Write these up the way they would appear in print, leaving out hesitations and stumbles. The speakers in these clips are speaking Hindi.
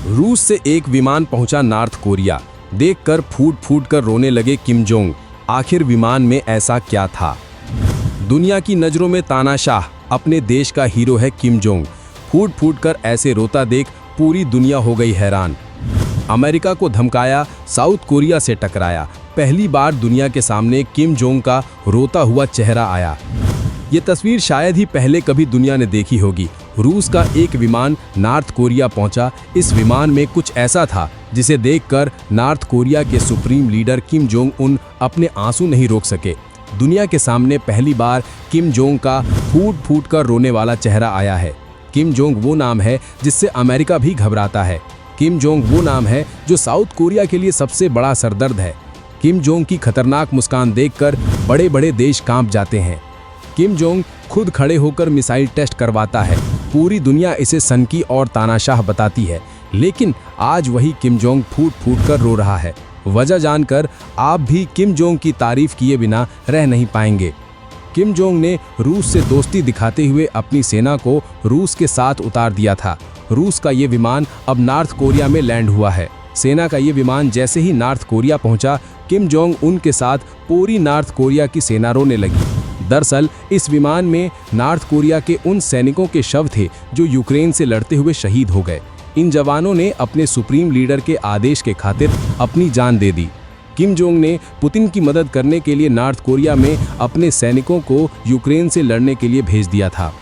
रूस से एक विमान पहुंचा नॉर्थ कोरिया। देखकर फूट फूट कर रोने लगे किम जोंग। आखिर विमान में ऐसा क्या था? दुनिया की नज़रों में तानाशाह, अपने देश का हीरो है किम जोंग। फूट फूट कर ऐसे रोता देख पूरी दुनिया हो गई हैरान। अमेरिका को धमकाया, साउथ कोरिया से टकराया। पहली बार दुनिया के सामने किम जोंग का रोता हुआ चेहरा आया। ये तस्वीर शायद ही पहले कभी दुनिया ने देखी होगी। रूस का एक विमान नॉर्थ कोरिया पहुंचा। इस विमान में कुछ ऐसा था जिसे देखकर नॉर्थ कोरिया के supreme leader Kim Jong Un अपने आंसू नहीं रोक सके। दुनिया के सामने पहली बार किम जोंग का फूट फूट कर रोने वाला चेहरा आया है। किम जोंग वो नाम है जिससे अमेरिका भी घबराता है। किम जोंग वो नाम है जो साउथ कोरिया के लिए सबसे बड़ा सरदर्द है। किम जोंग की खतरनाक मुस्कान देखकर बड़े बड़े देश कांप जाते हैं। किम जोंग खुद खड़े होकर मिसाइल टेस्ट करवाता है। पूरी दुनिया इसे सनकी और तानाशाह बताती है, लेकिन आज वही किम जोंग फूट फूट कर रो रहा है। वजह जानकर आप भी किम जोंग की तारीफ किए बिना रह नहीं पाएंगे। किम जोंग ने रूस से दोस्ती दिखाते हुए अपनी सेना को रूस के साथ उतार दिया था। रूस का ये विमान अब नॉर्थ कोरिया में लैंड हुआ है। सेना का ये विमान जैसे ही नॉर्थ कोरिया पहुंचा, किम जोंग उनके साथ पूरी नॉर्थ कोरिया की सेना रोने लगी। दरअसल इस विमान में नॉर्थ कोरिया के उन सैनिकों के शव थे जो यूक्रेन से लड़ते हुए शहीद हो गए। इन जवानों ने अपने सुप्रीम लीडर के आदेश के खातिर अपनी जान दे दी। किम जोंग ने पुतिन की मदद करने के लिए नॉर्थ कोरिया में अपने सैनिकों को यूक्रेन से लड़ने के लिए भेज दिया था।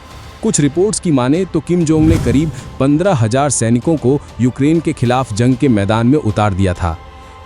कुछ रिपोर्ट्स की माने तो किम जोंग ने करीब 15,000 सैनिकों को यूक्रेन के खिलाफ जंग के मैदान में उतार दिया था।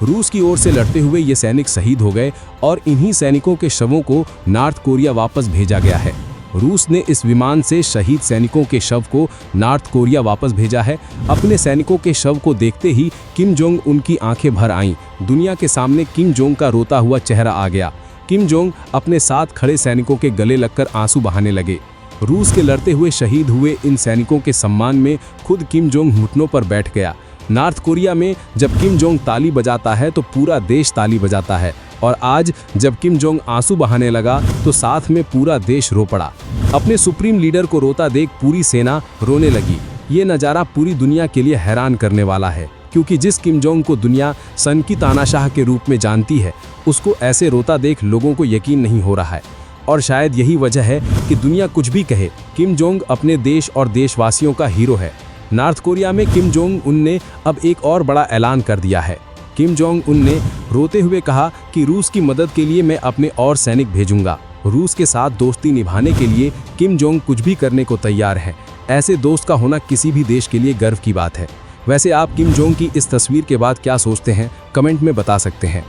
रूस की ओर से लड़ते हुए ये सैनिक शहीद हो गए और इन्हीं सैनिकों के शवों को नॉर्थ कोरिया वापस भेजा गया है। रूस ने इस विमान से शहीद सैनिकों के शव को नॉर्थ कोरिया वापस भेजा है। अपने सैनिकों के शव को देखते ही किम जोंग उनकी आंखें भर आईं। दुनिया के सामने किम जोंग का रोता हुआ चेहरा आ गया। किम जोंग अपने साथ खड़े सैनिकों के गले लगकर आंसू बहाने लगे। रूस के लड़ते हुए शहीद हुए इन सैनिकों के सम्मान में खुद किम जोंग घुटनों पर बैठ गया। नॉर्थ कोरिया में जब किम जोंग ताली बजाता है तो पूरा देश ताली बजाता है, और आज जब किम जोंग आंसू बहाने लगा तो साथ में पूरा देश रो पड़ा। अपने सुप्रीम लीडर को रोता देख पूरी सेना रोने लगी। ये नज़ारा पूरी दुनिया के लिए हैरान करने वाला है, क्योंकि जिस किम जोंग को दुनिया सनकी तानाशाह के रूप में जानती है, उसको ऐसे रोता देख लोगों को यकीन नहीं हो रहा है। और शायद यही वजह है कि दुनिया कुछ भी कहे, किम जोंग अपने देश और देशवासियों का हीरो है। नॉर्थ कोरिया में किम जोंग उन ने अब एक और बड़ा ऐलान कर दिया है। किम जोंग उन ने रोते हुए कहा कि रूस की मदद के लिए मैं अपने और सैनिक भेजूंगा। रूस के साथ दोस्ती निभाने के लिए किम जोंग कुछ भी करने को तैयार है। ऐसे दोस्त का होना किसी भी देश के लिए गर्व की बात है। वैसे आप किम जोंग की इस तस्वीर के बाद क्या सोचते हैं, कमेंट में बता सकते हैं।